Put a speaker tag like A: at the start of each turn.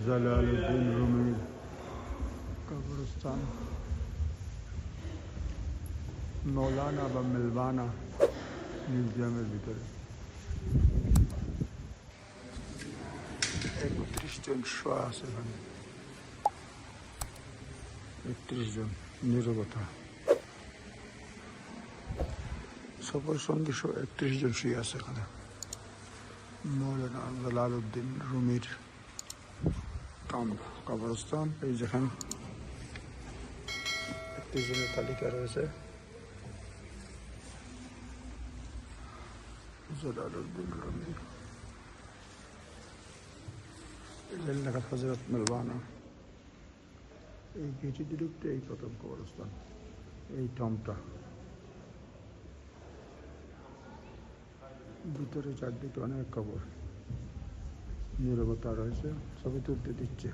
A: Jalaluddin রুমির কবরস্থান, মৌলানা বা মেলবানা মিউজিয়ামের ভিতরে 31 জন শোয়া আছে এখানে। 31 জন নীরবতা, সফর সঙ্গী 31 জন শুয়ে আছে এখানে। মৌলানা জালালউদ্দিন রুমির কবরস্থান, এই যেখানে 31 জনের তালিকা রয়েছে। জালালউদ্দিন রুমি, লেখা হযরত মেলবানা। এই গেটে ঢুকতে এই প্রথম কবরস্থান, এই টমটা ভিতরে চারদিকে অনেক কবর, নীরবতা রয়েছে, ছবি তুলতে দিচ্ছে।